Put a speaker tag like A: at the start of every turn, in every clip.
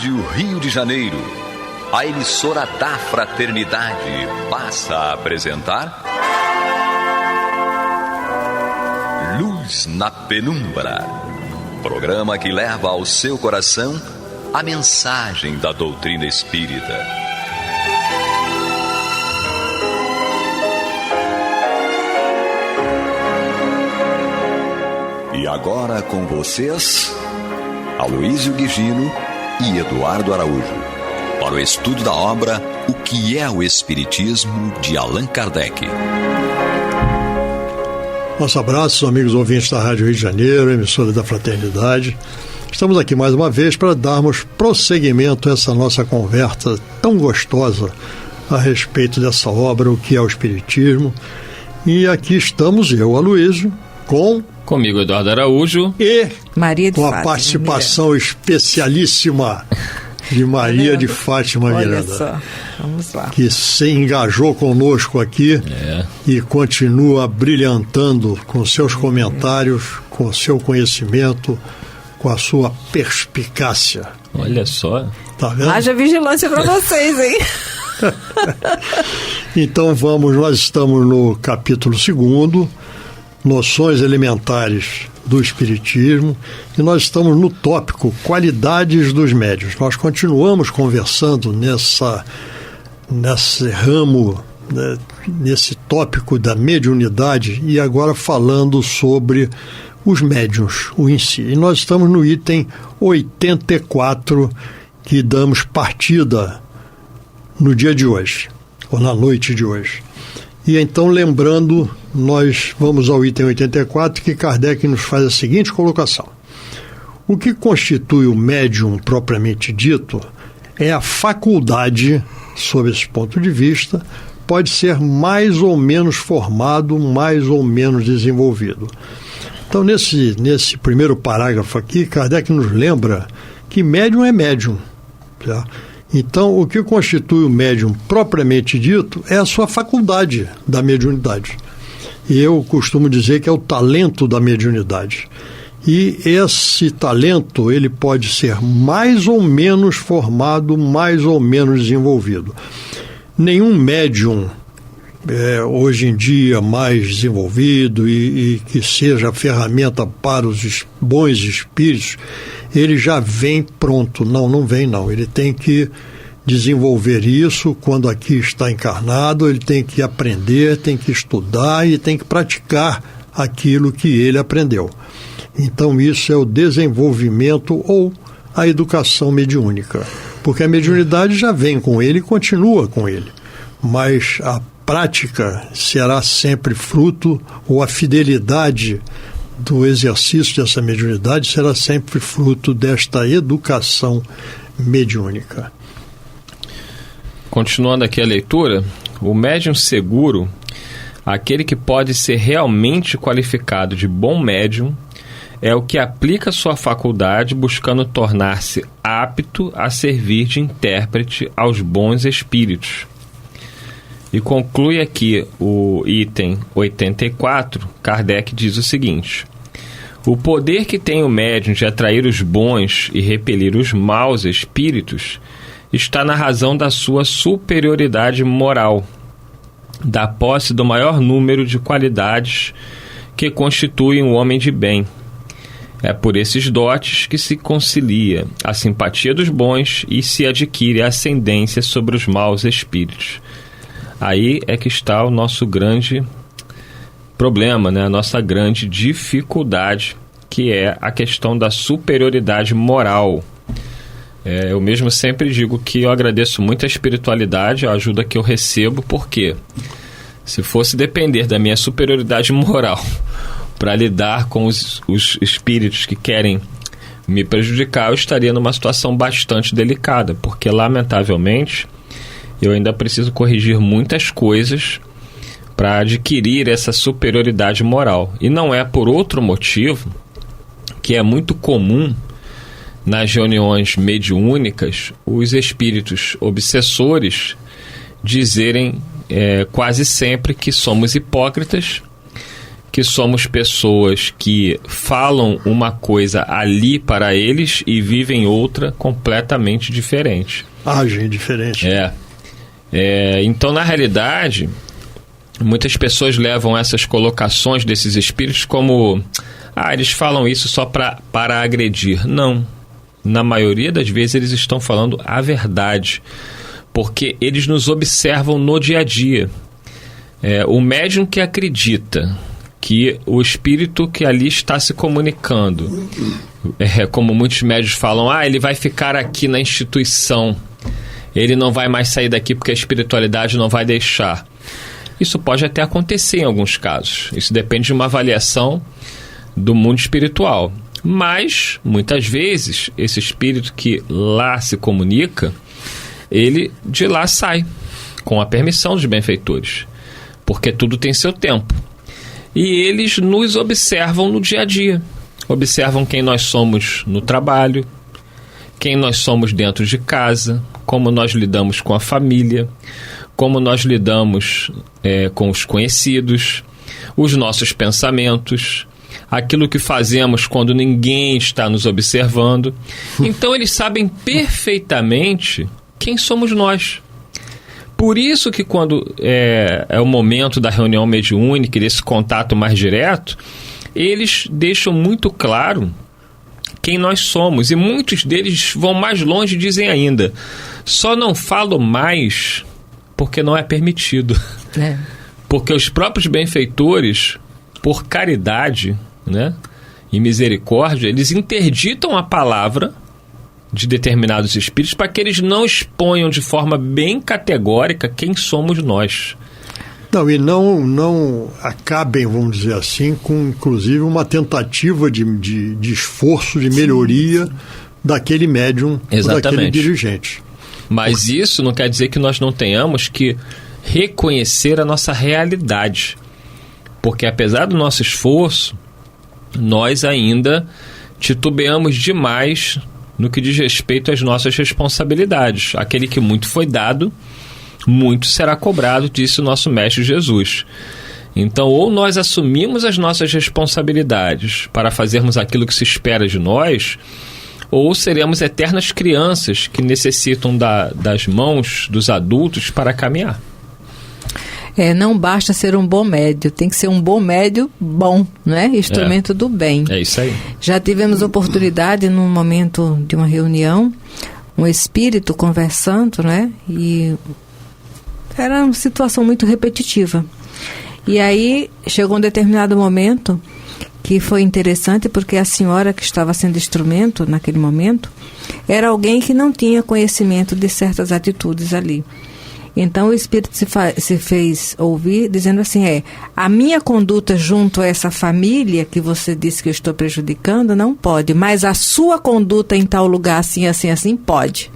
A: Rádio Rio de Janeiro, a emissora da Fraternidade, passa a apresentar Luz na Penumbra, programa que leva ao seu coração a mensagem da doutrina espírita. E agora com vocês, Aloísio Guigino e Eduardo Araújo, para o estudo da obra O que é o Espiritismo, de Allan Kardec.
B: Nosso abraço, amigos ouvintes da Rádio Rio de Janeiro, emissora da Fraternidade. Estamos aqui mais uma vez para darmos prosseguimento a essa nossa conversa tão gostosa a respeito dessa obra, O que é o Espiritismo. E aqui estamos eu, Aloísio,
C: comigo, Eduardo Araújo,
B: e
D: Maria de
B: com
D: Fátima,
B: a participação especialíssima de Maria de Fátima Miranda.
D: Olha só, vamos lá.
B: Que se engajou conosco aqui e continua brilhantando com seus comentários, com seu conhecimento, com a sua perspicácia.
C: Olha só.
B: Tá vendo?
D: Haja vigilância para vocês, hein?
B: Então nós estamos no capítulo 2º, Noções Elementares do Espiritismo, e nós estamos no tópico Qualidades dos Médiuns. Nós continuamos conversando nesse ramo, né, nesse tópico da mediunidade, e agora falando sobre os médiuns, o em si. E nós estamos no item 84, que damos partida no dia de hoje, ou na noite de hoje. E então, lembrando, nós vamos ao item 84, que Kardec nos faz a seguinte colocação. O que constitui o médium propriamente dito é a faculdade, sob esse ponto de vista, pode ser mais ou menos formado, mais ou menos desenvolvido. Então, nesse primeiro parágrafo aqui, Kardec nos lembra que médium é médium, certo? Então, o que constitui o médium propriamente dito é a sua faculdade da mediunidade. E eu costumo dizer que é o talento da mediunidade. E esse talento, ele pode ser mais ou menos formado, mais ou menos desenvolvido. Nenhum médium, hoje em dia, mais desenvolvido e que seja ferramenta para os bons espíritos, ele já vem pronto. Não vem não. Ele tem que desenvolver isso quando aqui está encarnado, ele tem que aprender, tem que estudar e tem que praticar aquilo que ele aprendeu. Então isso é o desenvolvimento ou a educação mediúnica. Porque a mediunidade já vem com ele e continua com ele. Mas a prática será sempre fruto, ou a fidelidade do exercício dessa mediunidade será sempre fruto desta educação mediúnica.
C: Continuando aqui a leitura, o médium seguro, aquele que pode ser realmente qualificado de bom médium, é o que aplica sua faculdade buscando tornar-se apto a servir de intérprete aos bons espíritos. E conclui aqui o item 84, Kardec diz o seguinte: o poder que tem o médium de atrair os bons e repelir os maus espíritos está na razão da sua superioridade moral, da posse do maior número de qualidades que constituem um homem de bem. É por esses dotes que se concilia a simpatia dos bons e se adquire a ascendência sobre os maus espíritos. Aí é que está o nosso grande problema, né? A nossa grande dificuldade, que é a questão da superioridade moral. Eu mesmo sempre digo que eu agradeço muito a espiritualidade, a ajuda que eu recebo, porque se fosse depender da minha superioridade moral para lidar com os espíritos que querem me prejudicar, eu estaria numa situação bastante delicada, porque lamentavelmente eu ainda preciso corrigir muitas coisas para adquirir essa superioridade moral. E não é por outro motivo que é muito comum nas reuniões mediúnicas os espíritos obsessores dizerem quase sempre que somos hipócritas que somos pessoas que falam uma coisa ali para eles e vivem outra completamente diferente.
B: Agem diferente.
C: Então, na realidade, muitas pessoas levam essas colocações desses espíritos como... eles falam isso só para agredir. Não. Na maioria das vezes eles estão falando a verdade, porque eles nos observam no dia a dia. O médium que acredita que o espírito que ali está se comunicando, como muitos médiuns falam, ele vai ficar aqui na instituição, ele não vai mais sair daqui porque a espiritualidade não vai deixar. Isso pode até acontecer em alguns casos. Isso depende de uma avaliação do mundo espiritual. Mas, muitas vezes, esse espírito que lá se comunica, ele de lá sai, com a permissão dos benfeitores, porque tudo tem seu tempo. E eles nos observam no dia a dia. Observam quem nós somos no trabalho, quem nós somos dentro de casa, como nós lidamos com a família, como nós lidamos com os conhecidos, os nossos pensamentos, aquilo que fazemos quando ninguém está nos observando. Então eles sabem perfeitamente quem somos nós. Por isso que quando é o momento da reunião mediúnica, desse contato mais direto, eles deixam muito claro quem nós somos. E muitos deles vão mais longe e dizem ainda, só não falo mais porque não é permitido. Porque os próprios benfeitores, por caridade, né, e misericórdia, eles interditam a palavra de determinados espíritos para que eles não exponham de forma bem categórica quem somos nós.
B: E não acabem, vamos dizer assim, com inclusive uma tentativa de esforço de melhoria daquele médium, daquele dirigente.
C: Mas isso não quer dizer que nós não tenhamos que reconhecer a nossa realidade. Porque apesar do nosso esforço, nós ainda titubeamos demais no que diz respeito às nossas responsabilidades. Aquele que muito foi dado, muito será cobrado, disse o nosso Mestre Jesus. Então, ou nós assumimos as nossas responsabilidades para fazermos aquilo que se espera de nós, ou seremos eternas crianças que necessitam das mãos dos adultos para caminhar.
D: Não basta ser um bom médio, tem que ser um bom médio bom, né? Instrumento do bem.
C: É isso aí.
D: Já tivemos oportunidade, num momento de uma reunião, um espírito conversando, né? E era uma situação muito repetitiva. E aí chegou um determinado momento que foi interessante, porque a senhora que estava sendo instrumento naquele momento era alguém que não tinha conhecimento de certas atitudes ali. Então o espírito se fez ouvir dizendo assim, a minha conduta junto a essa família que você disse que eu estou prejudicando não pode, mas a sua conduta em tal lugar assim, assim, assim, pode.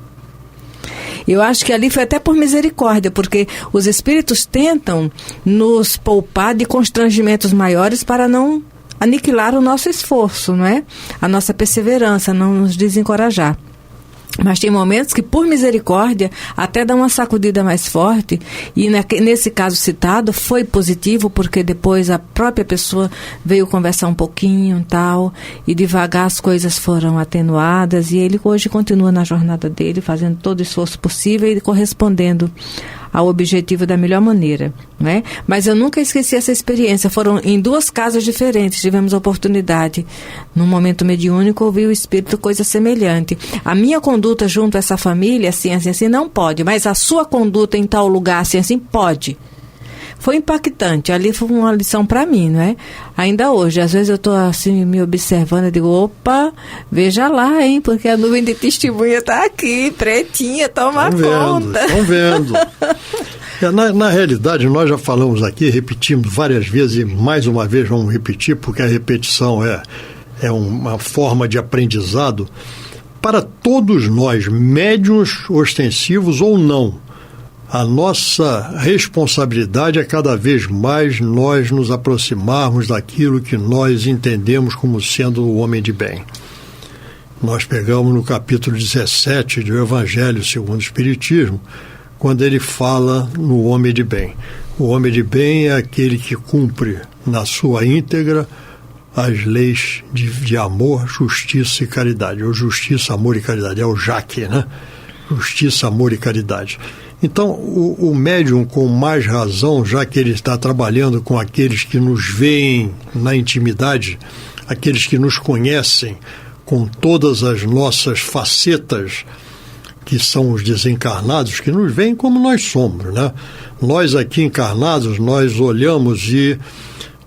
D: Eu acho que ali foi até por misericórdia, porque os espíritos tentam nos poupar de constrangimentos maiores para não aniquilar o nosso esforço, não é? A nossa perseverança, não nos desencorajar. Mas tem momentos que, por misericórdia, até dá uma sacudida mais forte. E nesse caso citado, foi positivo, porque depois a própria pessoa veio conversar um pouquinho e tal, e devagar as coisas foram atenuadas. E ele hoje continua na jornada dele, fazendo todo o esforço possível e correspondendo ao objetivo da melhor maneira, né? Mas eu nunca esqueci essa experiência. Foram em 2 casas diferentes. Tivemos a oportunidade, num momento mediúnico, ouvir o espírito coisa semelhante. A minha conduta junto a essa família, assim, assim, assim, não pode, mas a sua conduta em tal lugar, assim, assim, pode. Foi impactante. Ali foi uma lição para mim, não é? Ainda hoje, às vezes eu estou assim, me observando, eu digo, opa, veja lá, hein? Porque a nuvem de testemunha está aqui, pretinha, toma conta.
B: Estão vendo. Na realidade, nós já falamos aqui, repetimos várias vezes e mais uma vez vamos repetir, porque a repetição é uma forma de aprendizado. Para todos nós, médiuns ostensivos ou não, a nossa responsabilidade é cada vez mais nós nos aproximarmos daquilo que nós entendemos como sendo o homem de bem. Nós pegamos no capítulo 17 do Evangelho segundo o Espiritismo, quando ele fala no homem de bem. O homem de bem é aquele que cumpre na sua íntegra as leis de amor, justiça e caridade. Ou justiça, amor e caridade. É o JAC, né? Justiça, amor e caridade. Então, o médium, com mais razão, já que ele está trabalhando com aqueles que nos veem na intimidade, aqueles que nos conhecem com todas as nossas facetas, que são os desencarnados, que nos veem como nós somos, né? Nós aqui encarnados, nós olhamos e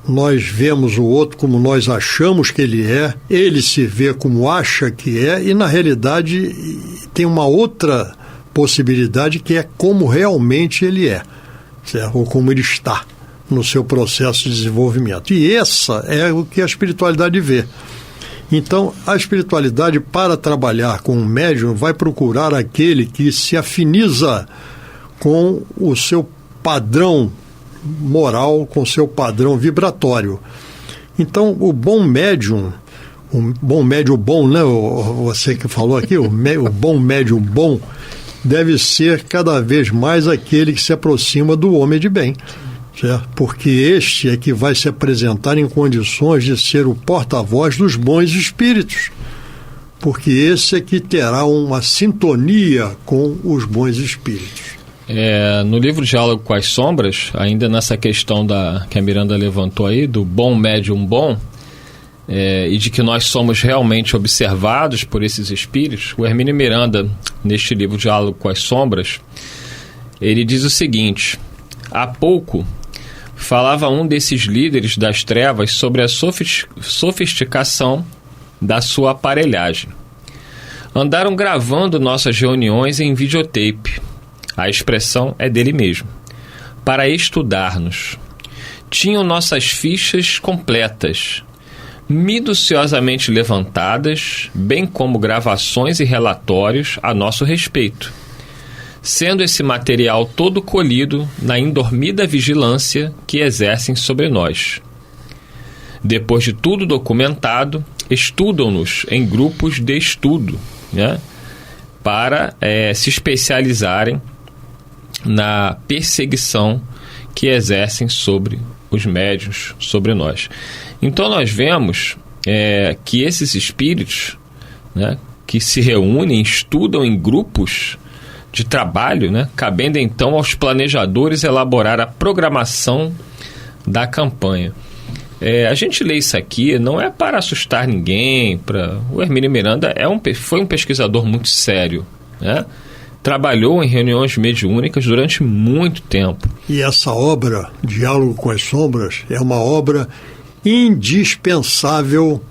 B: nós vemos o outro como nós achamos que ele se vê como acha que é, e na realidade tem uma outra possibilidade que é como realmente ele é, certo? Ou como ele está no seu processo de desenvolvimento. E essa é o que a espiritualidade vê. Então, a espiritualidade, para trabalhar com o médium, vai procurar aquele que se afiniza com o seu padrão moral, com o seu padrão vibratório. Então, o bom médium, né? Você que falou aqui, o bom médium bom, deve ser cada vez mais aquele que se aproxima do homem de bem, certo? Porque este é que vai se apresentar em condições de ser o porta-voz dos bons espíritos, porque esse é que terá uma sintonia com os bons espíritos.
C: No livro Diálogo com as Sombras, ainda nessa questão que a Miranda levantou aí, do bom médium bom, e de que nós somos realmente observados por esses espíritos, o Hermínio Miranda, neste livro Diálogo com as Sombras, ele diz o seguinte: há pouco falava um desses líderes das trevas sobre a sofisticação da sua aparelhagem. Andaram gravando nossas reuniões em videotape, a expressão é dele mesmo, para estudar-nos. Tinham nossas fichas completas, minuciosamente levantadas, bem como gravações e relatórios a nosso respeito, sendo esse material todo colhido na indormida vigilância que exercem sobre nós. Depois de tudo documentado, estudam-nos em grupos de estudo, né, para se especializarem na perseguição que exercem sobre os médiuns, sobre nós. Então nós vemos que esses espíritos, né, que se reúnem, estudam em grupos de trabalho, né, cabendo então aos planejadores elaborar a programação da campanha. A gente lê isso aqui, não é para assustar ninguém. O Hermínio Miranda foi um pesquisador muito sério, né? Trabalhou em reuniões mediúnicas durante muito tempo.
B: E essa obra, Diálogo com as Sombras, é uma obra indispensável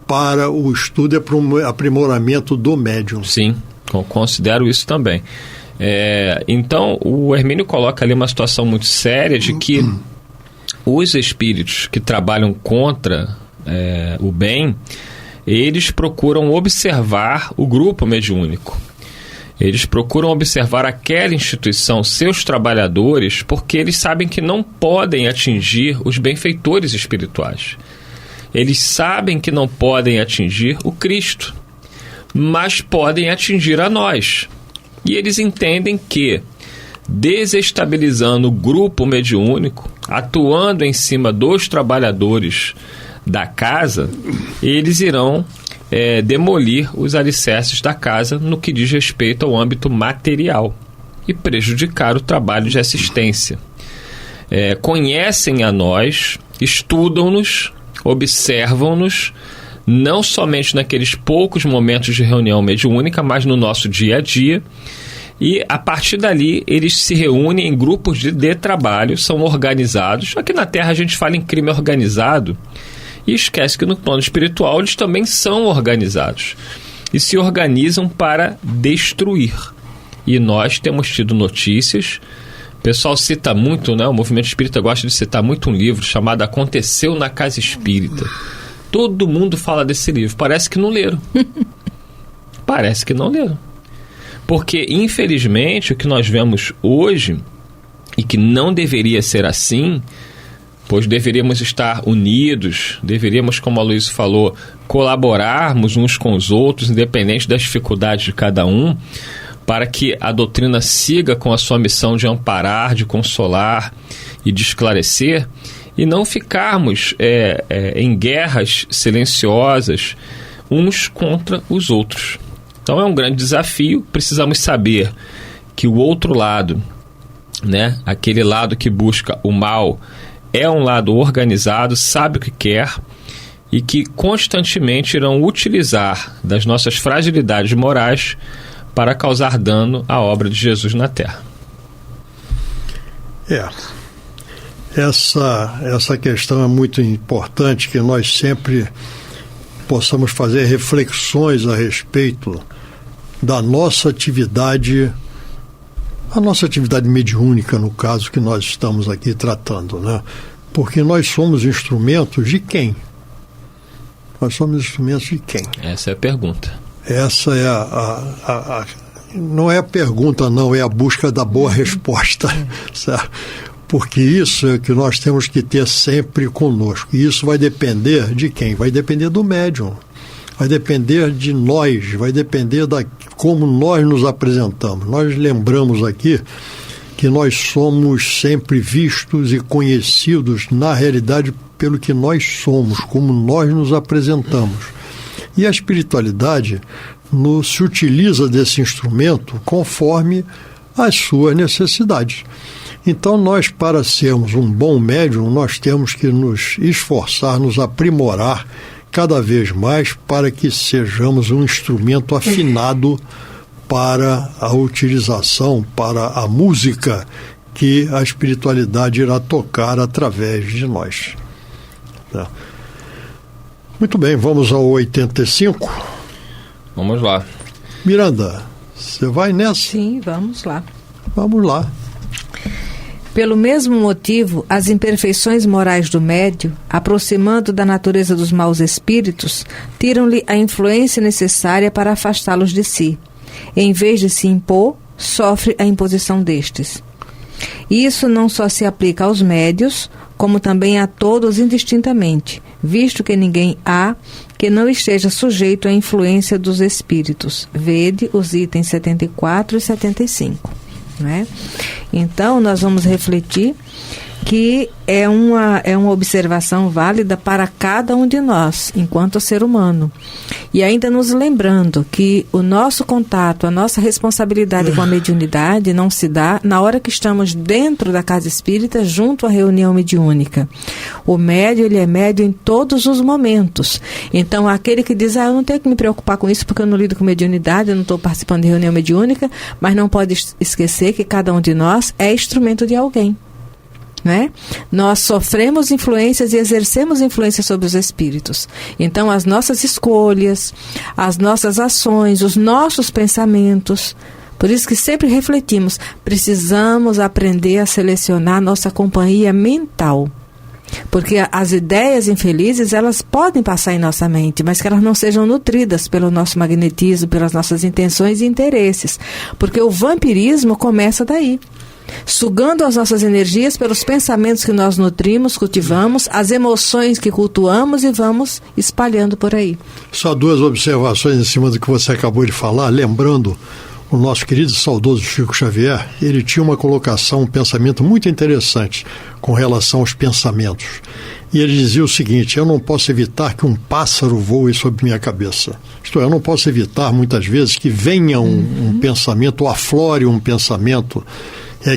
B: para o estudo e aprimoramento do médium.
C: Sim, considero isso também. Então, o Hermínio coloca ali uma situação muito séria de que os espíritos que trabalham contra o bem, eles procuram observar o grupo mediúnico. Eles procuram observar aquela instituição, seus trabalhadores, porque eles sabem que não podem atingir os benfeitores espirituais. Eles sabem que não podem atingir o Cristo, mas podem atingir a nós. E eles entendem que, desestabilizando o grupo mediúnico, atuando em cima dos trabalhadores da casa, eles irão demolir os alicerces da casa no que diz respeito ao âmbito material e prejudicar o trabalho de assistência. Conhecem a nós, estudam-nos, observam-nos, não somente naqueles poucos momentos de reunião mediúnica, mas no nosso dia a dia. E, a partir dali, eles se reúnem em grupos de trabalho, são organizados. Aqui na Terra a gente fala em crime organizado e esquece que no plano espiritual eles também são organizados e se organizam para destruir. E nós temos tido notícias, o pessoal cita muito, né? O movimento espírita gosta de citar muito um livro chamado Aconteceu na Casa Espírita. Todo mundo fala desse livro, parece que não leram. Parece que não leram. Porque, infelizmente, o que nós vemos hoje, e que não deveria ser assim, pois deveríamos estar unidos, deveríamos, como a Luísa falou, colaborarmos uns com os outros, independente das dificuldades de cada um, para que a doutrina siga com a sua missão de amparar, de consolar e de esclarecer, e não ficarmos em guerras silenciosas uns contra os outros. Então é um grande desafio. Precisamos saber que o outro lado, né, aquele lado que busca o mal, é um lado organizado, sabe o que quer e que constantemente irão utilizar das nossas fragilidades morais para causar dano à obra de Jesus na Terra.
B: Essa questão é muito importante, que nós sempre possamos fazer reflexões a respeito da nossa atividade, a nossa atividade mediúnica, no caso que nós estamos aqui tratando, né? Porque nós somos instrumentos de quem? Nós somos instrumentos de quem?
C: Essa é a pergunta.
B: Essa é não é a pergunta, não, é a busca da boa resposta, certo? Porque isso é o que nós temos que ter sempre conosco. E isso vai depender de quem? Vai depender do médium. Vai depender de nós, vai depender da como nós nos apresentamos. Nós lembramos aqui que nós somos sempre vistos e conhecidos, na realidade, pelo que nós somos, como nós nos apresentamos. E a espiritualidade se utiliza desse instrumento conforme as suas necessidades. Então, nós, para sermos um bom médium, nós temos que nos esforçar, nos aprimorar cada vez mais para que sejamos um instrumento afinado para a utilização, para a música que a espiritualidade irá tocar através de nós. Tá. Muito bem, vamos ao 85.
C: Vamos lá.
B: Miranda, você vai nessa?
D: Sim, vamos lá.
B: Vamos lá.
D: Pelo mesmo motivo, as imperfeições morais do médium, aproximando da natureza dos maus espíritos, tiram-lhe a influência necessária para afastá-los de si. Em vez de se impor, sofre a imposição destes. Isso não só se aplica aos médios, como também a todos indistintamente, visto que ninguém há que não esteja sujeito à influência dos espíritos. Vede os itens 74 e 75. Né? Então, nós vamos refletir que é uma observação válida para cada um de nós, enquanto ser humano. E ainda nos lembrando que o nosso contato, a nossa responsabilidade com a mediunidade não se dá na hora que estamos dentro da casa espírita, junto à reunião mediúnica. O médium, ele é médium em todos os momentos. Então, aquele que diz, eu não tenho que me preocupar com isso porque eu não lido com mediunidade, eu não estou participando de reunião mediúnica, mas não pode esquecer que cada um de nós é instrumento de alguém. Né? Nós sofremos influências e exercemos influência sobre os espíritos. Então, as nossas escolhas, as nossas ações, os nossos pensamentos, por isso que sempre refletimos, precisamos aprender a selecionar nossa companhia mental. Porque as ideias infelizes, elas podem passar em nossa mente, mas que elas não sejam nutridas pelo nosso magnetismo, pelas nossas intenções e interesses. Porque o vampirismo começa daí. Sugando as nossas energias pelos pensamentos que nós nutrimos, cultivamos, as emoções que cultuamos e vamos espalhando por aí.
B: Só duas observações em cima do que você acabou de falar, lembrando o nosso querido e saudoso Chico Xavier. Ele tinha uma colocação, um pensamento muito interessante com relação aos pensamentos. E ele dizia o seguinte: eu não posso evitar que um pássaro voe sobre minha cabeça. Isto é, eu não posso evitar muitas vezes que venha um pensamento, ou aflore um pensamento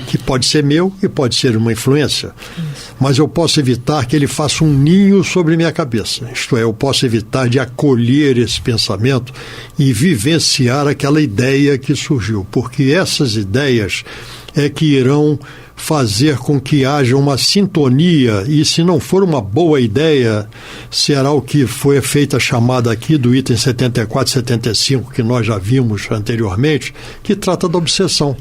B: que pode ser meu e pode ser uma influência. Mas eu posso evitar que ele faça um ninho sobre minha cabeça. Isto é, eu posso evitar de acolher esse pensamento e vivenciar aquela ideia que surgiu, porque essas ideias é que irão fazer com que haja uma sintonia, e se não for uma boa ideia, será o que foi feita a chamada aqui do item 74 e 75, que nós já vimos anteriormente, que trata da obsessão.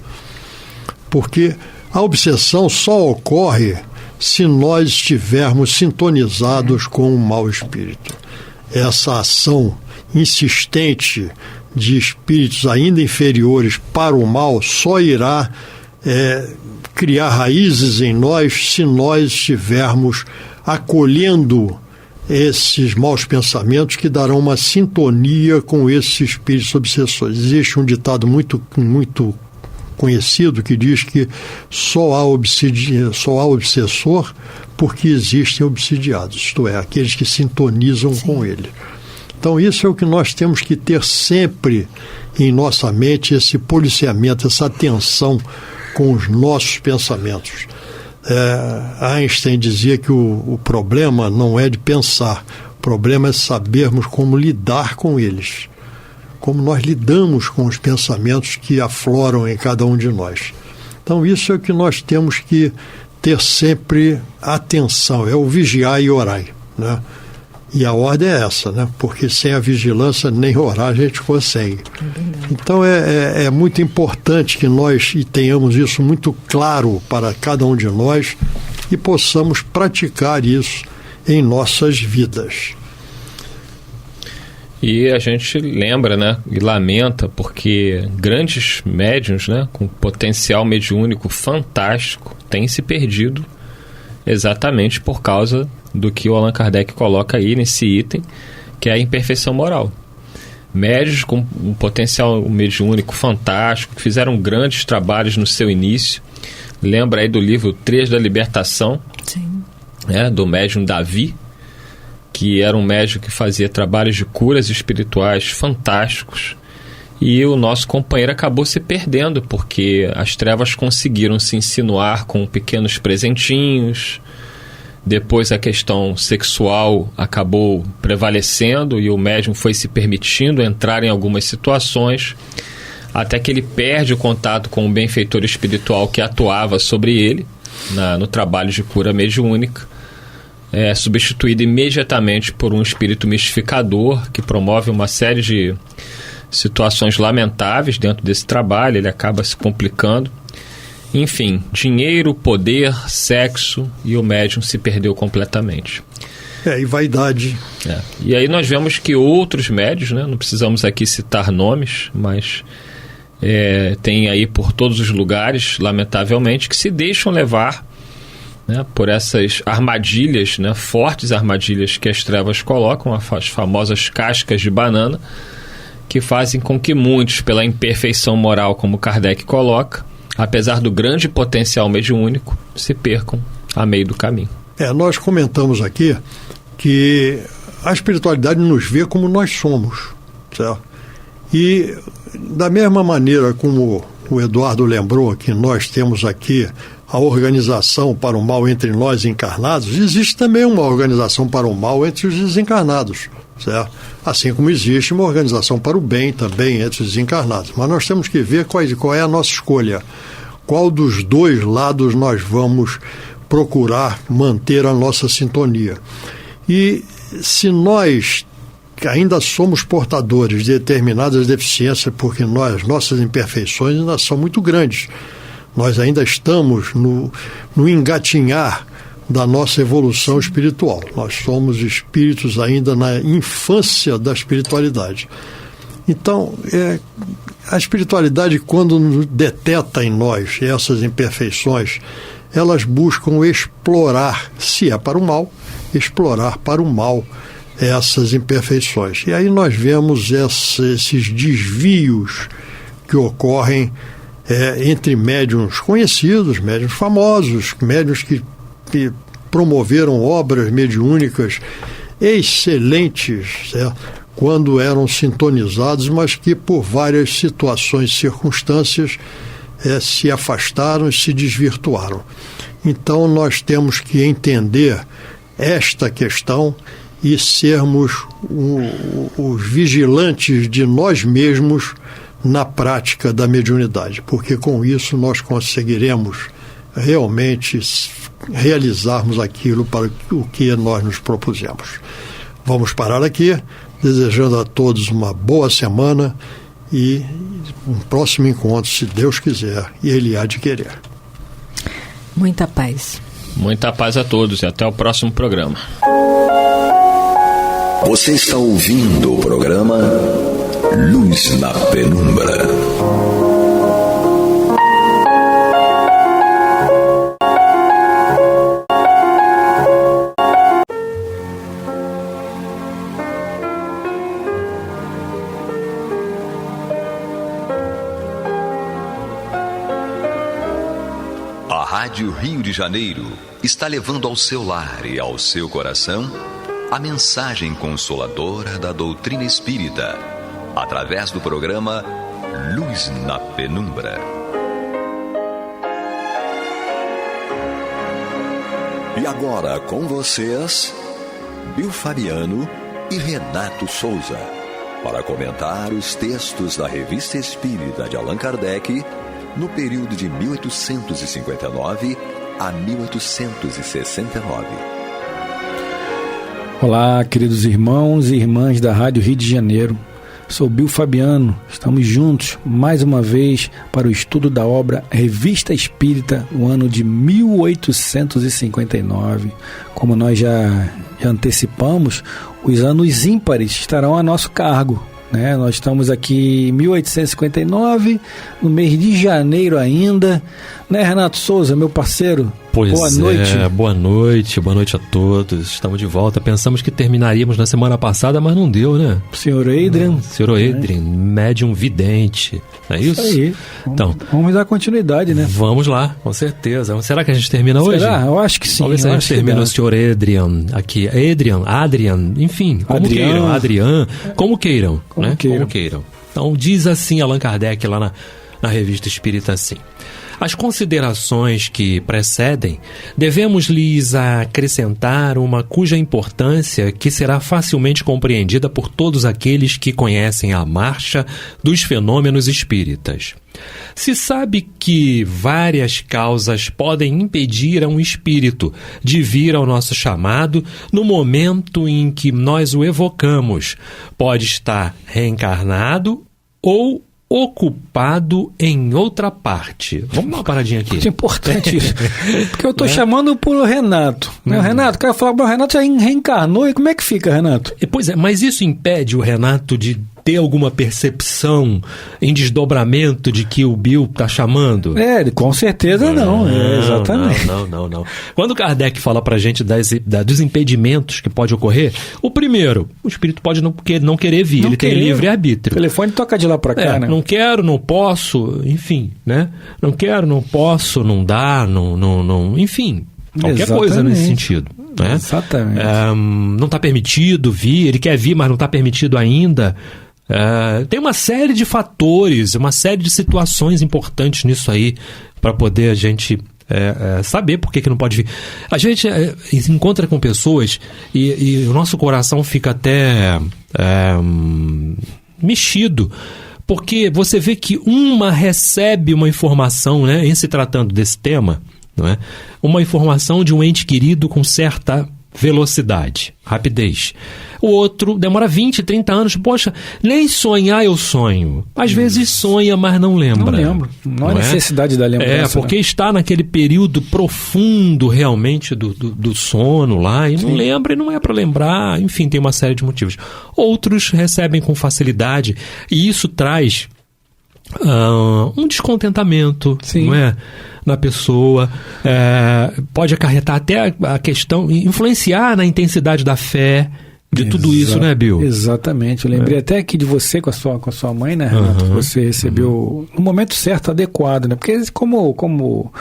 B: Porque a obsessão só ocorre se nós estivermos sintonizados com o mau espírito. Essa ação insistente de espíritos ainda inferiores para o mal só irá criar raízes em nós se nós estivermos acolhendo esses maus pensamentos que darão uma sintonia com esses espíritos obsessores. Existe um ditado muito conhecido que diz que só há obsessor porque existem obsidiados, isto é, aqueles que sintonizam com ele. Então isso é o que nós temos que ter sempre em nossa mente, esse policiamento, essa atenção com os nossos pensamentos. Einstein dizia que o problema não é de pensar, o problema é sabermos como lidar com eles, como nós lidamos com os pensamentos que afloram em cada um de nós. Então isso é o que nós temos que ter sempre atenção, é o vigiar e orar, né? E a ordem é essa, né? Porque sem a vigilância nem orar a gente consegue. Então é muito importante que nós tenhamos isso muito claro para cada um de nós e possamos praticar isso em nossas vidas.
C: E a gente lembra, né, e lamenta, porque grandes médiuns, né, com potencial mediúnico fantástico têm se perdido exatamente por causa do que o Allan Kardec coloca aí nesse item, que é a imperfeição moral. Médiuns com um potencial mediúnico fantástico, que fizeram grandes trabalhos no seu início. Lembra aí do livro Três da Libertação, né, do médium Davi, que era um médium que fazia trabalhos de curas espirituais fantásticos. E o nosso companheiro acabou se perdendo, porque as trevas conseguiram se insinuar com pequenos presentinhos. Depois a questão sexual acabou prevalecendo e o médium foi se permitindo entrar em algumas situações, até que ele perde o contato com o benfeitor espiritual que atuava sobre ele no trabalho de cura mediúnica. É substituído imediatamente por um espírito mistificador que promove uma série de situações lamentáveis dentro desse trabalho. Ele acaba se complicando. Enfim, dinheiro, poder, sexo, e o médium se perdeu completamente.
B: E vaidade.
C: E aí nós vemos que outros médiuns, né, não precisamos aqui citar nomes, mas tem aí por todos os lugares, lamentavelmente, que se deixam levar, né, por essas armadilhas, né, fortes armadilhas que as trevas colocam, as famosas cascas de banana, que fazem com que muitos, pela imperfeição moral, como Kardec coloca, apesar do grande potencial mediúnico, se percam a meio do caminho.
B: Nós comentamos aqui que a espiritualidade nos vê como nós somos, certo? E da mesma maneira como o Eduardo lembrou que nós temos aqui a organização para o mal entre nós encarnados, existe também uma organização para o mal entre os desencarnados, certo? Assim como existe uma organização para o bem também entre os desencarnados. Mas nós temos que ver qual é a nossa escolha. Qual dos dois lados nós vamos procurar manter a nossa sintonia. E se nós ainda somos portadores de determinadas deficiências, porque nossas imperfeições ainda são muito grandes, nós ainda estamos no engatinhar da nossa evolução espiritual. Nós somos espíritos ainda na infância da espiritualidade. Então, a espiritualidade, quando detecta em nós essas imperfeições, elas buscam explorar, se é para o mal, explorar para o mal essas imperfeições. E aí nós vemos esses desvios que ocorrem entre médiuns conhecidos, médiuns famosos, médiuns que promoveram obras mediúnicas excelentes, certo? Quando eram sintonizados, mas que por várias situações e circunstâncias se afastaram e se desvirtuaram. Então nós temos que entender esta questão e sermos os vigilantes de nós mesmos na prática da mediunidade, porque com isso nós conseguiremos realmente realizarmos aquilo para o que nós nos propusemos. Vamos parar aqui, desejando a todos uma boa semana e um próximo encontro, se Deus quiser, e Ele há de querer.
D: Muita paz.
C: Muita paz a todos e até o próximo programa.
A: Você está ouvindo o programa Luz na Penumbra. Rádio Rio de Janeiro está levando ao seu lar e ao seu coração a mensagem consoladora da doutrina espírita, através do programa Luz na Penumbra. E agora com vocês, Bill Fabiano e Renato Souza, para comentar os textos da Revista Espírita de Allan Kardec no período de 1859 a 1869.
E: Olá, queridos irmãos e irmãs da Rádio Rio de Janeiro. Sou Bill Fabiano. Estamos juntos mais uma vez para o estudo da obra Revista Espírita no ano de 1859. Como nós já antecipamos, os anos ímpares estarão a nosso cargo. Nós estamos aqui em 1859, no mês de janeiro ainda, né, Renato Souza, meu parceiro? Boa noite.
F: Boa noite a todos. Estamos de volta. Pensamos que terminaríamos na semana passada, mas não deu, né?
E: Senhor Adrian.
F: Senhor Adrian, médium vidente, não é isso?
E: Isso aí. Então, vamos dar continuidade, né?
F: Vamos lá, com certeza. Será que a gente termina hoje?
E: Será? Eu acho que sim.
F: Vamos ver se a gente termina o senhor Adrian aqui. Adrian, enfim, como queiram. Adrian, como queiram. Como queiram. Então, diz assim Allan Kardec lá na Revista Espírita assim: as considerações que precedem, devemos lhes acrescentar uma cuja importância que será facilmente compreendida por todos aqueles que conhecem a marcha dos fenômenos espíritas. Se sabe que várias causas podem impedir a um espírito de vir ao nosso chamado no momento em que nós o evocamos. Pode estar reencarnado ou ocupado em outra parte. Vamos dar uma paradinha aqui.
E: Muito importante isso. Porque eu estou chamando por Renato. O Renato, quero falar, o Renato já reencarnou, e como é que fica, Renato?
F: Pois é, mas isso impede o Renato de ter alguma percepção em desdobramento de que o Bill está chamando?
E: Com certeza não. Exatamente.
F: Não. Quando Kardec fala pra gente dos impedimentos que pode ocorrer, o primeiro, o espírito pode não querer vir, ele tem livre-arbítrio.
E: O telefone toca de lá pra cá, né?
F: Não quero, não posso, enfim, né? Não quero, não posso, não dá, não enfim, qualquer coisa nesse sentido. Né?
E: Exatamente.
F: Não está permitido vir, ele quer vir, mas não está permitido ainda. Tem uma série de fatores, uma série de situações importantes nisso aí para poder a gente saber por que não pode vir. A gente encontra com pessoas e o nosso coração fica até mexido, porque você vê que uma recebe uma informação, né, em se tratando desse tema, não é? Uma informação de um ente querido com certa velocidade, rapidez. O outro demora 20, 30 anos. Poxa, nem sonhar eu sonho. Às vezes sonha, mas não lembra.
E: Não lembro. Não há necessidade da lembrança.
F: Porque está naquele período profundo realmente do sono lá e não lembra e não é para lembrar. Enfim, tem uma série de motivos. Outros recebem com facilidade e isso traz um descontentamento, não é? Na pessoa, pode acarretar até a questão, influenciar na intensidade da fé, de tudo isso, né, Bill?
E: Exatamente. Eu lembrei até aqui de você com a sua mãe, né, Renato? Você recebeu no momento certo, adequado, né? Porque como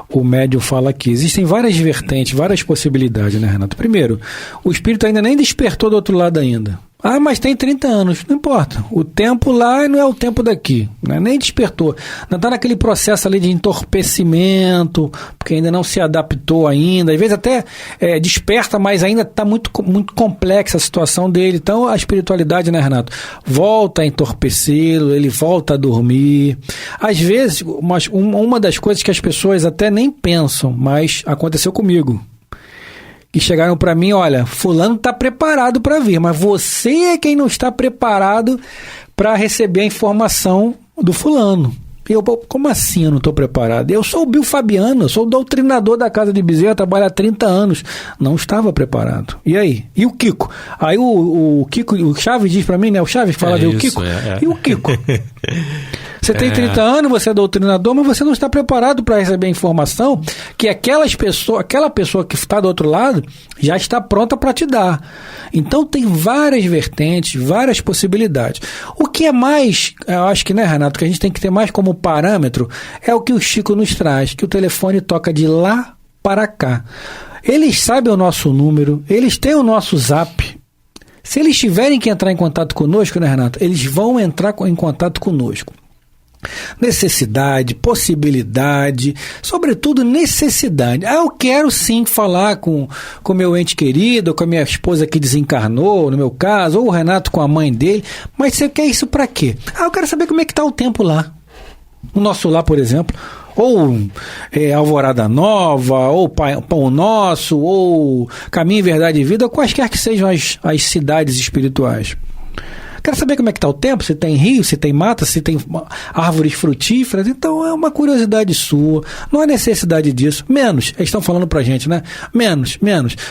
E: o médium fala aqui, existem várias vertentes, várias possibilidades, né, Renato? Primeiro, o espírito ainda nem despertou do outro lado ainda. Mas tem 30 anos, não importa. O tempo lá não é o tempo daqui, né? Nem despertou. Não está naquele processo ali de entorpecimento, porque ainda não se adaptou ainda. Às vezes até desperta, mas ainda está muito, muito complexa a situação dele. Então a espiritualidade, né, Renato, volta a entorpecê-lo, ele volta a dormir. Às vezes, uma das coisas que as pessoas até nem pensam, mas aconteceu comigo. Que chegaram para mim, olha, fulano está preparado para vir, mas você é quem não está preparado para receber a informação do fulano. E eu, como assim eu não estou preparado? Eu sou o Bill Fabiano, eu sou o doutrinador da Casa de Bezerra, trabalho há 30 anos. Não estava preparado. E aí? E o Kiko? Aí o Kiko, o Chaves diz para mim, né? O Chaves fala o Kiko. E o Kiko? Você tem 30 anos, você é doutrinador, mas você não está preparado para receber a informação que aquela pessoa que está do outro lado já está pronta para te dar. Então tem várias vertentes, várias possibilidades. O que é mais, eu acho que, né, Renato, que a gente tem que ter mais como parâmetro é o que o Chico nos traz, que o telefone toca de lá para cá. Eles sabem o nosso número, eles têm o nosso zap. Se eles tiverem que entrar em contato conosco, né, Renato? Eles vão entrar em contato conosco. Necessidade, possibilidade, sobretudo necessidade. Eu quero sim falar com meu ente querido, com a minha esposa que desencarnou, no meu caso, ou o Renato com a mãe dele, mas você quer isso para quê? Eu quero saber como é que está o tempo lá. O nosso lar, por exemplo, ou Alvorada Nova, ou Pão Nosso, ou Caminho, Verdade e Vida, ou quaisquer que sejam as cidades espirituais. Quero saber como é que está o tempo, se tem rio, se tem mata, se tem árvores frutíferas. Então é uma curiosidade sua, não há necessidade disso. Menos, eles estão falando pra gente, né? Menos.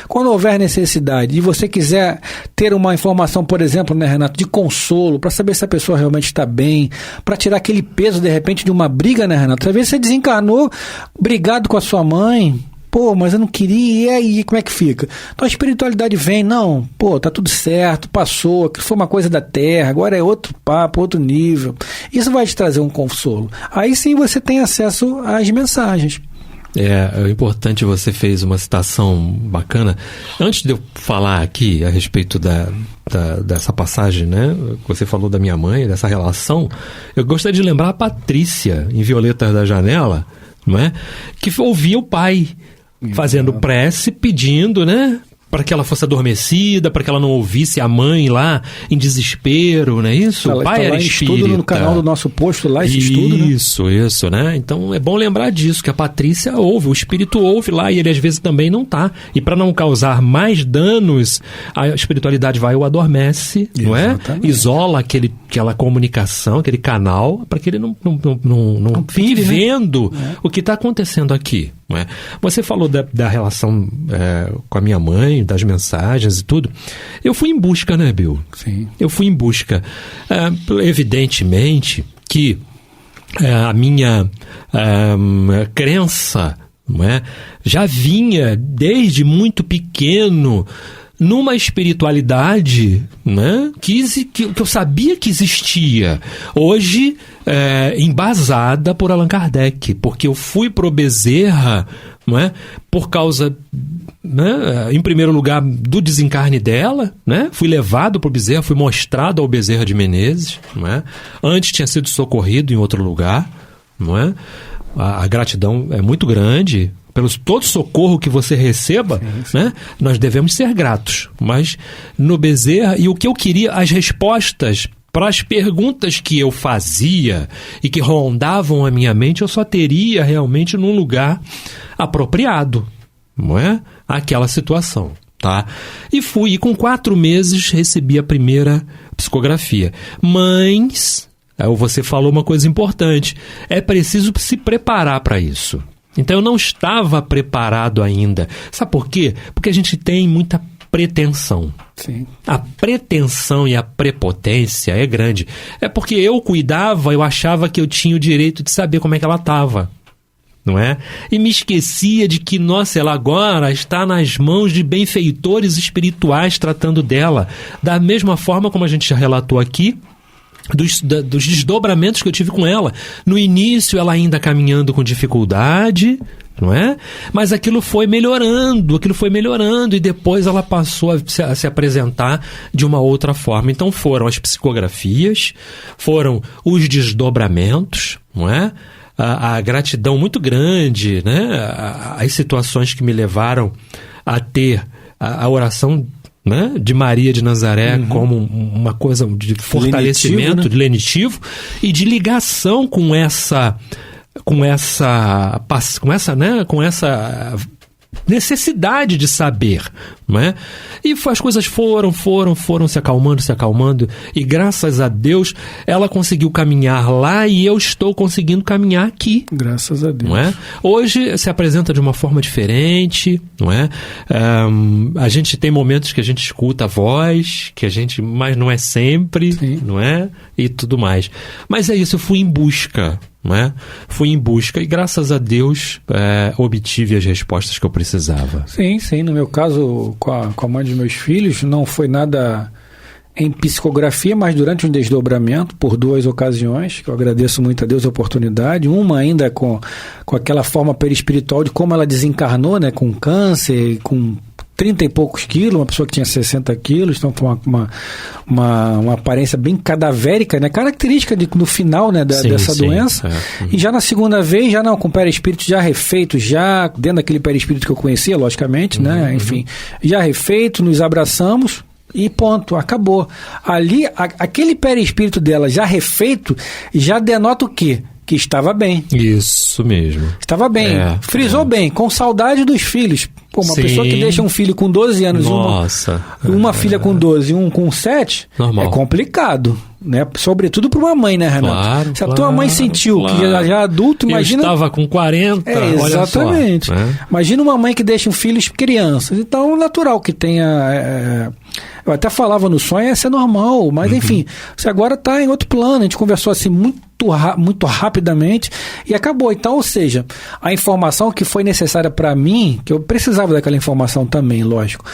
E: Quando houver necessidade e você quiser ter uma informação, por exemplo, né, Renato, de consolo, para saber se a pessoa realmente está bem, para tirar aquele peso, de repente, de uma briga, né, Renato? Às vezes você desencarnou, brigado com a sua mãe. Pô, mas eu não queria, e aí, como é que fica? Então a espiritualidade vem, não, pô, tá tudo certo, passou, que foi uma coisa da terra, agora é outro papo, outro nível. Isso vai te trazer um consolo. Aí sim você tem acesso às mensagens.
F: É importante, você fez uma citação bacana. Antes de eu falar aqui a respeito dessa passagem, né? Você falou da minha mãe, dessa relação, eu gostaria de lembrar a Patrícia, em Violetas da Janela, não é? Que ouvia o pai fazendo prece, pedindo, né, para que ela fosse adormecida, para que ela não ouvisse a mãe lá em desespero, não é isso? O pai era espírita. Estudo no canal do nosso posto lá, esse estudo, né? Isso, né? Então é bom lembrar disso, que a Patrícia ouve, o espírito ouve lá e ele às vezes também não tá. E para não causar mais danos, a espiritualidade vai o adormece, não é? Isola aquela comunicação, aquele canal, para que ele não fique vendo o que está acontecendo aqui. Não é? Você falou da relação com a minha mãe, das mensagens e tudo. Eu fui em busca, né, Bill?
E: Sim.
F: Eu fui em busca. Evidentemente que a minha crença, não é, já vinha desde muito pequeno numa espiritualidade, né, que eu sabia que existia. Hoje, embasada por Allan Kardec, porque eu fui pro Bezerra, não é, por causa, né, em primeiro lugar, do desencarne dela, né, fui levado pro Bezerra, fui mostrado ao Bezerra de Menezes, não é, antes tinha sido socorrido em outro lugar, não é, a gratidão é muito grande. Pelo todo socorro que você receba, sim. Né, nós devemos ser gratos. Mas no Bezerra, e o que eu queria, as respostas para as perguntas que eu fazia e que rondavam a minha mente, eu só teria realmente num lugar apropriado, não é? Aquela situação, tá? E com 4 meses recebi a primeira psicografia. Mas, você falou uma coisa importante, é preciso se preparar para isso. Então eu não estava preparado ainda. Sabe por quê? Porque a gente tem muita pretensão.
E: Sim.
F: A pretensão e a prepotência é grande. É porque eu cuidava, eu achava que eu tinha o direito de saber como é que ela estava. Não é? E me esquecia de que, nossa, ela agora está nas mãos de benfeitores espirituais tratando dela. Da mesma forma como a gente já relatou aqui, dos desdobramentos que eu tive com ela. No início, ela ainda caminhando com dificuldade, não é? Mas aquilo foi melhorando, e depois ela passou a se apresentar de uma outra forma. Então foram as psicografias, foram os desdobramentos, não é? A gratidão muito grande, né? As situações que me levaram a ter a oração, né, de Maria de Nazaré, como uma coisa de fortalecimento, lenitivo, né? De lenitivo e de ligação com essa necessidade de saber, não é? E as coisas foram se acalmando, e graças a Deus ela conseguiu caminhar lá e eu estou conseguindo caminhar aqui.
E: Graças a Deus.
F: Não é? Hoje se apresenta de uma forma diferente, não é? A gente tem momentos que a gente escuta a voz, mas não é sempre, sim, não é? E tudo mais. Mas é isso, eu fui em busca. Não é? Fui em busca e graças a Deus obtive as respostas que eu precisava.
E: Sim, no meu caso com a mãe dos meus filhos não foi nada em psicografia, mas durante um desdobramento por 2 ocasiões, que eu agradeço muito a Deus a oportunidade, uma ainda com aquela forma perispiritual de como ela desencarnou, né, com câncer, com 30 e poucos quilos, uma pessoa que tinha 60 quilos, então com uma aparência bem cadavérica, né? Característica no final, né, dessa doença. E já na segunda vez, já não, com perispírito já refeito, já dentro daquele perispírito que eu conhecia, logicamente, né? Enfim, já refeito, nos abraçamos e ponto, acabou. Ali, aquele perispírito dela já refeito, já denota o quê? Que estava bem.
F: Isso mesmo.
E: Estava bem. Frisou bem, com saudade dos filhos. Pô, uma pessoa que deixa um filho com 12 anos e uma filha com 12 e um com 7, normal. É complicado, né? Sobretudo para uma mãe, né, Renato? Claro, se a tua mãe sentiu que já é adulto, imagina...
F: Eu estava com 40,
E: exatamente.
F: Olha só, né?
E: Imagina uma mãe que deixa um filho crianças. Então, natural que tenha... Eu até falava no sonho, isso é normal, mas enfim, você agora está em outro plano. A gente conversou assim muito rapidamente e acabou. Então, ou seja, a informação que foi necessária para mim, que eu precisava daquela informação também, lógico,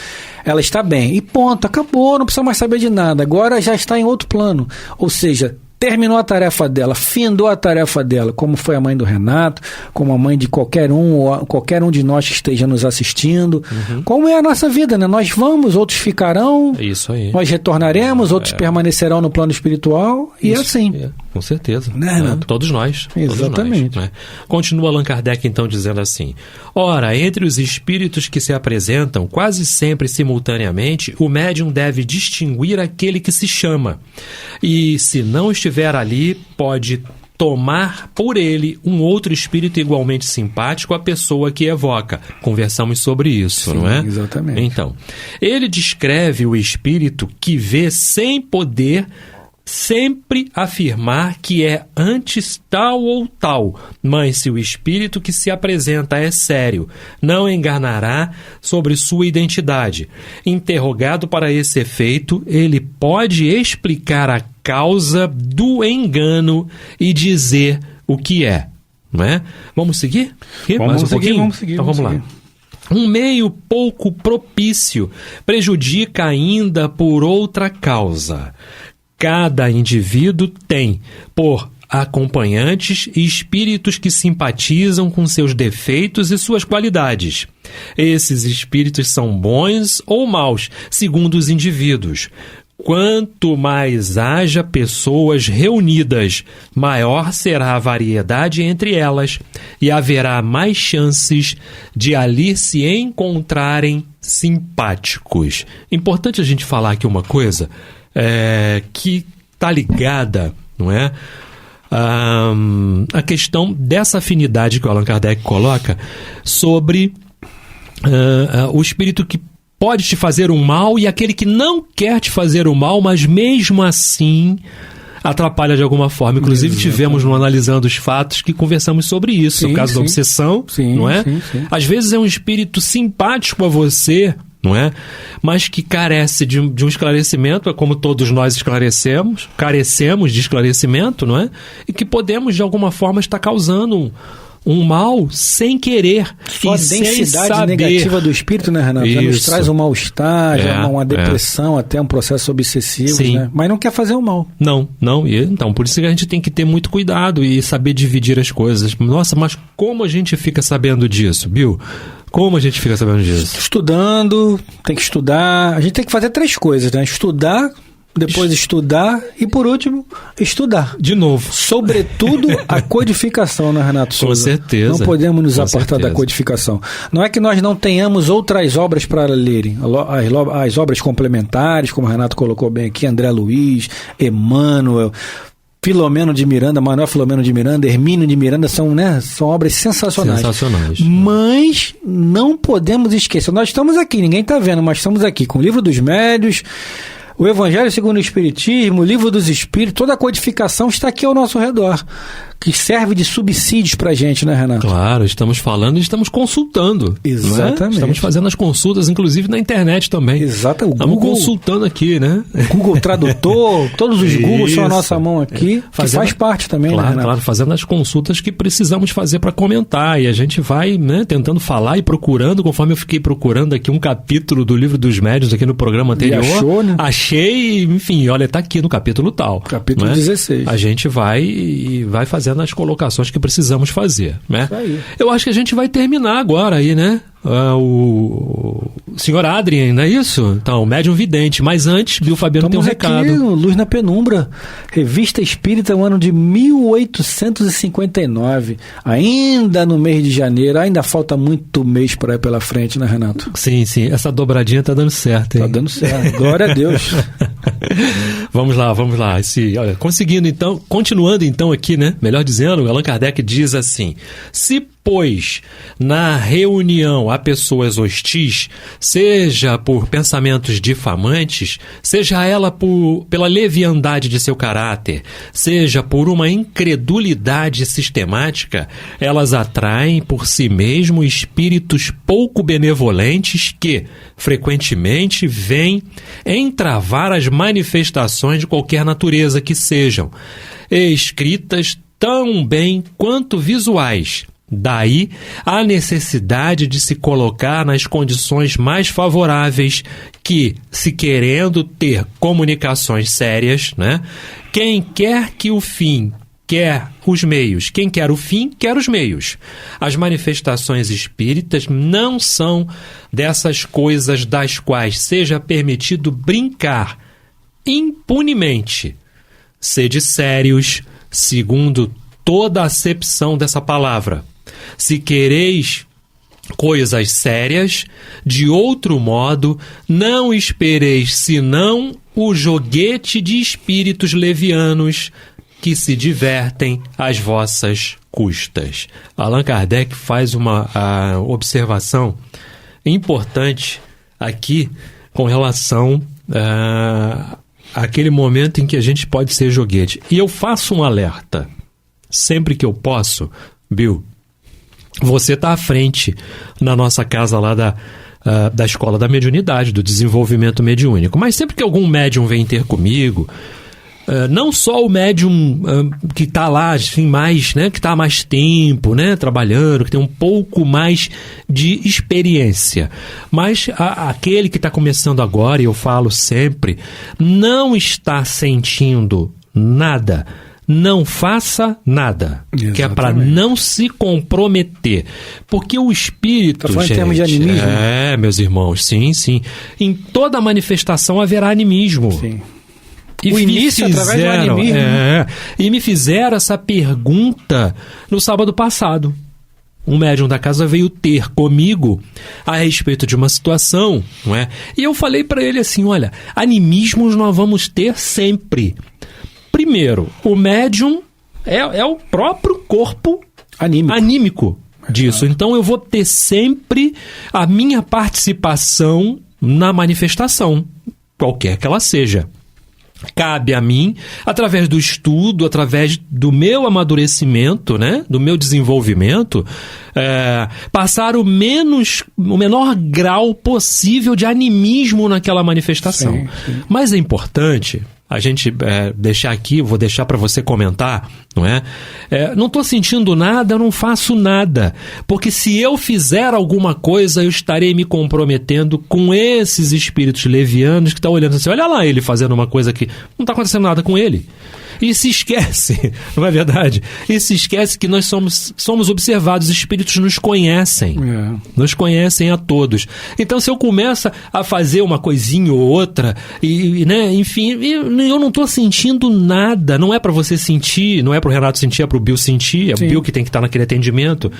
E: ela está bem. E ponto, acabou, não precisa mais saber de nada. Agora já está em outro plano. Ou seja, terminou a tarefa dela, findou a tarefa dela, como foi a mãe do Renato, como a mãe de qualquer um de nós que esteja nos assistindo. Como é a nossa vida, né? Nós vamos, outros ficarão,
F: isso aí.
E: Nós retornaremos, outros permanecerão no plano espiritual, e
F: isso,
E: assim.
F: Com certeza.
E: Né, Renato?
F: Todos nós.
E: Exatamente.
F: Todos nós, né? Continua Allan Kardec, então, dizendo assim: ora, entre os espíritos que se apresentam quase sempre simultaneamente, o médium deve distinguir aquele que se chama. E, se não estiver ali, pode tomar por ele um outro espírito igualmente simpático à pessoa que evoca. Conversamos sobre isso,
E: sim,
F: não é?
E: Exatamente.
F: Então, ele descreve o espírito que vê sem poder sempre afirmar que é antes tal ou tal, mas se o espírito que se apresenta é sério, não enganará sobre sua identidade. Interrogado para esse efeito, ele pode explicar a causa do engano e dizer o que é. Não é? Vamos seguir?
E: Vamos seguir.
F: Então vamos lá. Um meio pouco propício prejudica ainda por outra causa. Cada indivíduo tem, por acompanhantes, espíritos que simpatizam com seus defeitos e suas qualidades. Esses espíritos são bons ou maus, segundo os indivíduos. Quanto mais haja pessoas reunidas, maior será a variedade entre elas e haverá mais chances de ali se encontrarem simpáticos. Importante a gente falar aqui uma coisa que está ligada, não é? A questão dessa afinidade que o Allan Kardec coloca sobre o espírito que pode te fazer um mal e aquele que não quer te fazer o mal, mas mesmo assim atrapalha de alguma forma. Inclusive, tivemos no Analisando os Fatos que conversamos sobre isso. Sim, o caso da obsessão, não é? Sim. Às vezes é um espírito simpático a você, não é? Mas que carece de um esclarecimento, é como todos nós carecemos de esclarecimento, não é? E que podemos, de alguma forma, estar causando um mal sem querer.
E: Só a densidade negativa do espírito, né, Renato? Já nos traz um mal-estar, uma depressão, até um processo obsessivo, né? Mas não quer fazer o mal.
F: Não. Então, por isso que a gente tem que ter muito cuidado e saber dividir as coisas. Nossa, mas como a gente fica sabendo disso, Bill? Como a gente fica sabendo disso?
E: Estudando, tem que estudar. A gente tem que fazer 3 coisas, né? Estudar, depois estudar e, por último, estudar.
F: De novo.
E: Sobretudo a codificação, né, Renato Souza?
F: Com certeza.
E: Não podemos nos apartar da codificação. Não é que nós não tenhamos outras obras para lerem. As obras complementares, como o Renato colocou bem aqui, André Luiz, Emmanuel, Filomeno de Miranda, Manuel Filomeno de Miranda, Hermínio de Miranda, são obras sensacionais. Mas não podemos esquecer, nós estamos aqui, ninguém está vendo, mas estamos aqui com o Livro dos Médiuns, o Evangelho segundo o Espiritismo, o Livro dos Espíritos, toda a codificação está aqui ao nosso redor, que serve de subsídios para a gente, né, Renato?
F: Claro, estamos falando e estamos consultando.
E: Exatamente.
F: Né? Estamos fazendo as consultas, inclusive na internet também.
E: Exato.
F: Estamos consultando aqui, né?
E: Google Tradutor, todos os Googles são a nossa mão aqui, que faz parte também,
F: claro,
E: né, Renato?
F: Claro, fazendo as consultas que precisamos fazer para comentar. E a gente vai, né, tentando falar e procurando, conforme eu fiquei procurando aqui um capítulo do Livro dos Médiuns aqui no programa anterior.
E: E achou, né?
F: Achei, enfim, olha, está aqui no capítulo tal.
E: Capítulo, né? 16.
F: A gente vai fazendo as colocações que precisamos fazer, né? Eu acho que a gente vai terminar agora aí, né? O senhor Adrien, não é isso? Então, o médium vidente. Mas antes, Bill Fabiano tem um recado.
E: Aqui, Luz na Penumbra, Revista Espírita, o ano de 1859. Ainda no mês de janeiro, ainda falta muito mês por aí pela frente, né, Renato?
F: Sim. Essa dobradinha tá dando certo, hein?
E: Tá dando certo. Glória a Deus.
F: Vamos lá. Olha, continuando então aqui, né? Melhor dizendo, Allan Kardec diz assim: se, pois, na reunião há pessoas hostis, seja por pensamentos difamantes, seja ela pela leviandade de seu caráter, seja por uma incredulidade sistemática, elas atraem por si mesmo espíritos pouco benevolentes que, frequentemente, vêm entravar as manifestações de qualquer natureza que sejam, escritas tão bem quanto visuais. Daí a necessidade de se colocar nas condições mais favoráveis que, se querendo ter comunicações sérias, né, quem quer que o fim quer os meios, quem quer o fim quer os meios. As manifestações espíritas não são dessas coisas das quais seja permitido brincar impunemente. Sede sérios, segundo toda a acepção dessa palavra. Se quereis coisas sérias, de outro modo, não espereis senão o joguete de espíritos levianos que se divertem às vossas custas. Allan Kardec faz uma observação importante aqui com relação àquele momento em que a gente pode ser joguete. E eu faço um alerta, sempre que eu posso, Bill. Você está à frente na nossa casa lá da Escola da Mediunidade, do Desenvolvimento Mediúnico. Mas sempre que algum médium vem ter comigo, não só o médium que está lá, assim, mais, né, que está há mais tempo, né, trabalhando, que tem um pouco mais de experiência, mas aquele que está começando agora, e eu falo sempre, não está sentindo nada, não faça nada. Exatamente. Que é para não se comprometer. Porque o espírito,
E: gente, em termos de animismo?
F: Meus irmãos, sim. Em toda manifestação haverá animismo. Sim. E
E: o início através do animismo.
F: E me fizeram essa pergunta no sábado passado. Um médium da casa veio ter comigo a respeito de uma situação, não é? E eu falei para ele assim, olha, animismos nós vamos ter sempre. Primeiro, o médium é o próprio corpo anímico disso. Então, eu vou ter sempre a minha participação na manifestação, qualquer que ela seja. Cabe a mim, através do estudo, através do meu amadurecimento, né, do meu desenvolvimento, passar o menor grau possível de animismo naquela manifestação. Sim. Mas é importante a gente deixar aqui, vou deixar para você comentar, não é? Não estou sentindo nada, eu não faço nada, porque se eu fizer alguma coisa, eu estarei me comprometendo com esses espíritos levianos que estão olhando assim, olha lá ele fazendo uma coisa que não está acontecendo nada com ele. E se esquece, não é verdade? E se esquece que nós somos observados, os espíritos nos conhecem. Nos conhecem a todos. Então, se eu começo a fazer uma coisinha ou outra, né, enfim, eu não estou sentindo nada. Não é para você sentir, não é para o Renato sentir, é para o Bill sentir. É o Bill que tem que estar naquele atendimento.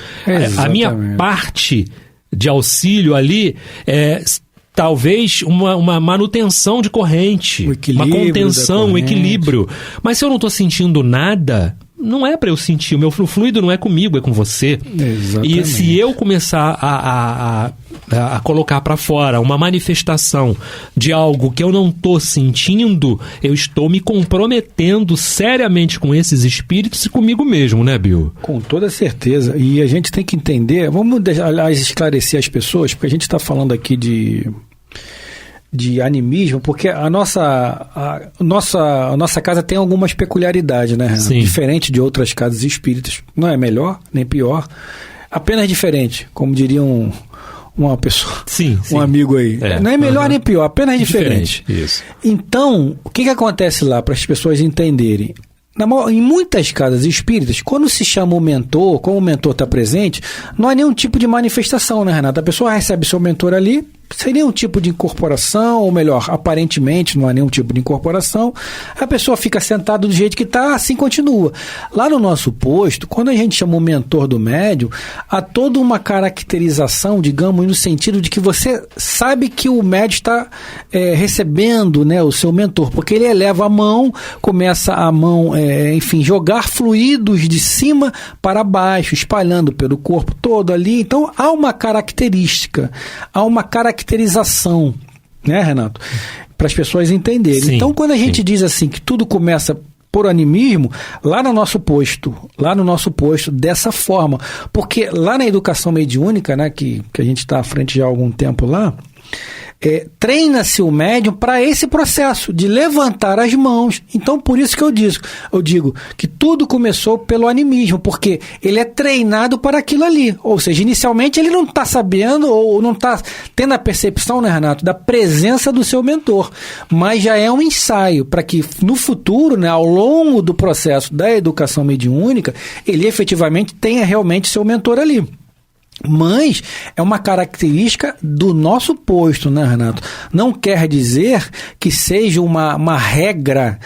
F: A minha parte de auxílio ali é talvez uma manutenção de corrente, uma contenção, um equilíbrio. Mas se eu não estou sentindo nada, não é para eu sentir. O meu fluido não é comigo, é com você.
E: Exatamente.
F: E se eu começar a colocar para fora uma manifestação de algo que eu não estou sentindo, eu estou me comprometendo seriamente com esses espíritos e comigo mesmo, né, Bill?
E: Com toda certeza. E a gente tem que entender, vamos, aliás, esclarecer as pessoas, porque a gente está falando aqui de animismo, porque a nossa casa tem algumas peculiaridades, né, Renato?
F: Sim.
E: Diferente de outras casas espíritas. Não é melhor, nem pior. Apenas diferente, como diriam uma pessoa,
F: sim.
E: um amigo aí. Não é melhor nem pior, apenas diferente.
F: Isso.
E: Então, o que acontece lá, para as pessoas entenderem? Em muitas casas espíritas, quando se chama o mentor, como o mentor está presente, não há nenhum tipo de manifestação, né, Renato? A pessoa recebe seu mentor ali, sem nenhum tipo de incorporação, ou melhor, aparentemente não há nenhum tipo de incorporação, a pessoa fica sentada do jeito que está, assim continua. Lá no nosso posto, quando a gente chama o mentor do médium, há toda uma caracterização, digamos, no sentido de que você sabe que o médium está recebendo, né, o seu mentor, porque ele eleva a mão, começa a mão, jogar fluidos de cima para baixo, espalhando pelo corpo todo ali. Então, há uma característica, há uma caracterização, né, Renato? Para as pessoas entenderem.
F: Sim,
E: então, quando a gente diz assim que tudo começa por animismo, lá no nosso posto, dessa forma, porque lá na educação mediúnica, né, que a gente está à frente já há algum tempo lá, treina-se o médium para esse processo de levantar as mãos. Então, por isso que eu digo que tudo começou pelo animismo, porque ele é treinado para aquilo ali. Ou seja, inicialmente ele não está sabendo ou não está tendo a percepção, né, Renato, da presença do seu mentor, mas já é um ensaio para que no futuro, né, ao longo do processo da educação mediúnica, ele efetivamente tenha realmente seu mentor ali. Mas é uma característica do nosso posto, né, Renato? Não quer dizer que seja uma regra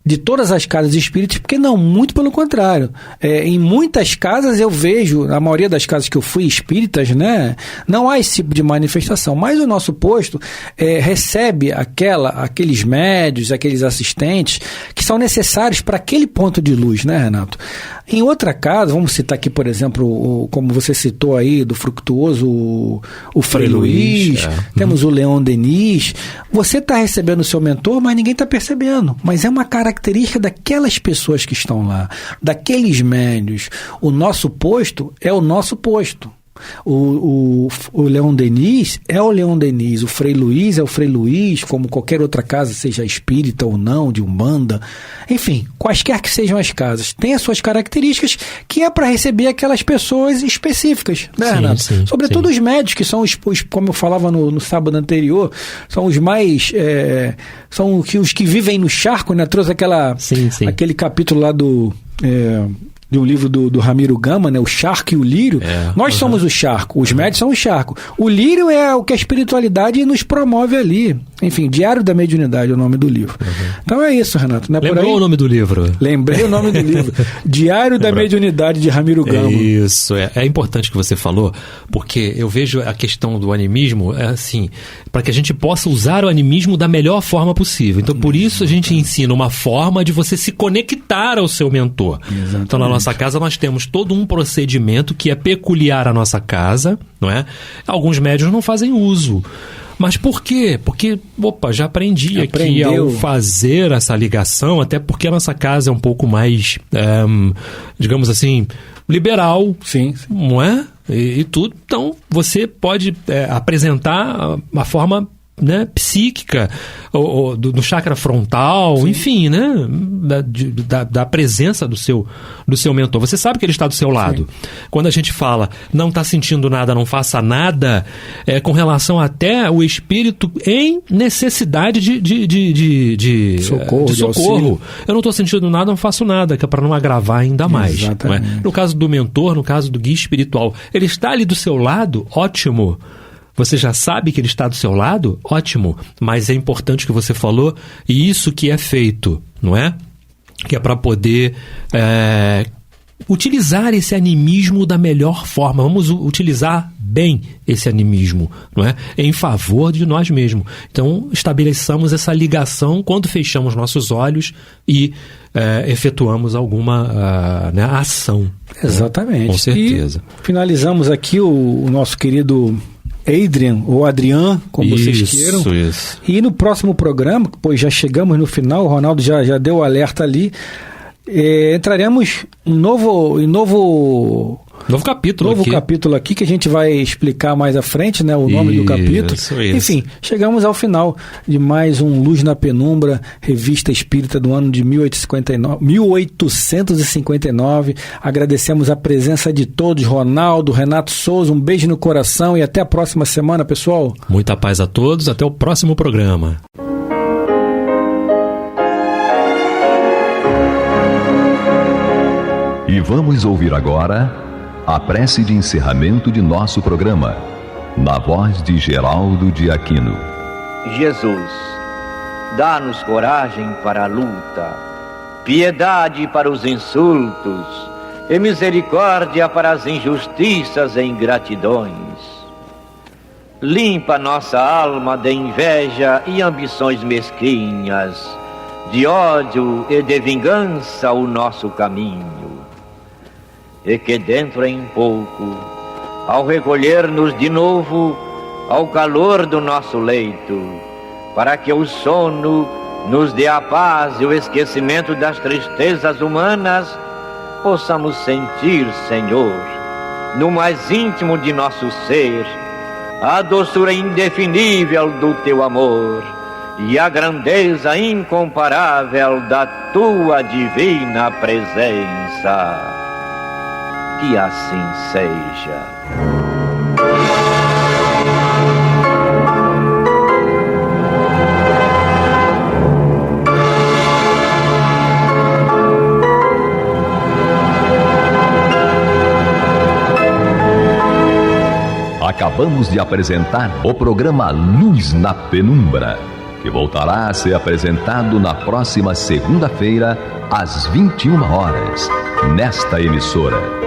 E: de todas as casas espíritas, porque não, muito pelo contrário. Em muitas casas eu vejo, na maioria das casas que eu fui espíritas, né, não há esse tipo de manifestação, mas o nosso posto recebe aqueles médios, aqueles assistentes que são necessários para aquele ponto de luz, né, Renato? Em outra casa, vamos citar aqui, por exemplo, como você citou aí, do Fructuoso, o Frei Luiz, temos o Leon Denis. Você está recebendo o seu mentor, mas ninguém está percebendo. Mas é uma característica daquelas pessoas que estão lá, daqueles médios. O nosso posto é o nosso posto. O Leon Denis é o Leon Denis, o Frei Luiz é o Frei Luiz, como qualquer outra casa, seja espírita ou não, de Umbanda, enfim, quaisquer que sejam as casas, tem as suas características que é para receber aquelas pessoas específicas, né, Renato? Sim, sobretudo os médios, que são os, como eu falava no sábado anterior, são os mais são os que vivem no charco, né? Trouxe aquele capítulo lá de um livro do Ramiro Gama, né? O charco e o lírio. Nós somos o charco, os médios são o charco. O lírio é o que a espiritualidade nos promove ali. Enfim, Diário da Mediunidade é o nome do livro. Então é isso, Renato. Não é
F: Lembrou por aí? O nome do livro?
E: Lembrei o nome do livro. Diário da Mediunidade, de Ramiro Gama.
F: Isso, é importante que você falou, porque eu vejo a questão do animismo, assim, para que a gente possa usar o animismo da melhor forma possível. Então, por isso a gente ensina uma forma de você se conectar ao seu mentor.
E: Exatamente.
F: Então, na nossa casa, nós temos todo um procedimento que é peculiar à nossa casa, não é? Alguns médiuns não fazem uso. Mas por quê? Porque, já aprendi aqui ao fazer essa ligação, até porque a nossa casa é um pouco mais, digamos assim, liberal,
E: sim.
F: Não é? E tudo. Então, você pode apresentar a forma, né, psíquica, do chakra frontal, sim. Enfim, né, da presença do seu mentor. Você sabe que ele está do seu lado. Sim. Quando a gente fala, não está sentindo nada, não faça nada, com relação até o espírito em necessidade de socorro. Eu não estou sentindo nada, não faço nada, que é para não agravar ainda mais. Não é? No caso do mentor, no caso do guia espiritual, ele está ali do seu lado, ótimo. Você já sabe que ele está do seu lado? Ótimo. Mas é importante o que você falou, e isso que é feito, não é? Que é para poder utilizar esse animismo da melhor forma, vamos utilizar bem esse animismo, não é? Em favor de nós mesmos. Então, estabeleçamos essa ligação quando fechamos nossos olhos e efetuamos alguma ação.
E: Exatamente.
F: Né? Com certeza.
E: E finalizamos aqui o nosso querido Adrian, ou Adrian, como vocês queiram.
F: Isso.
E: E no próximo programa, pois já chegamos no final, o Ronaldo já deu o alerta ali, entraremos em novo capítulo aqui que a gente vai explicar mais à frente, né, o nome do capítulo. Isso. Enfim, chegamos ao final de mais um Luz na Penumbra, revista espírita do ano de 1859. Agradecemos a presença de todos, Ronaldo, Renato Souza, um beijo no coração e até a próxima semana, pessoal.
F: Muita paz a todos, até o próximo programa.
A: E vamos ouvir agora a prece de encerramento de nosso programa, na voz de Geraldo de Aquino.
G: Jesus, dá-nos coragem para a luta, piedade para os insultos e misericórdia para as injustiças e ingratidões. Limpa nossa alma de inveja e ambições mesquinhas, de ódio e de vingança o nosso caminho. E que dentro em pouco, ao recolher-nos de novo ao calor do nosso leito, para que o sono nos dê a paz e o esquecimento das tristezas humanas, possamos sentir, Senhor, no mais íntimo de nosso ser, a doçura indefinível do Teu amor e a grandeza incomparável da Tua divina presença. Que assim seja.
A: Acabamos de apresentar o programa Luz na Penumbra, que voltará a ser apresentado na próxima segunda-feira, às 21 horas, nesta emissora.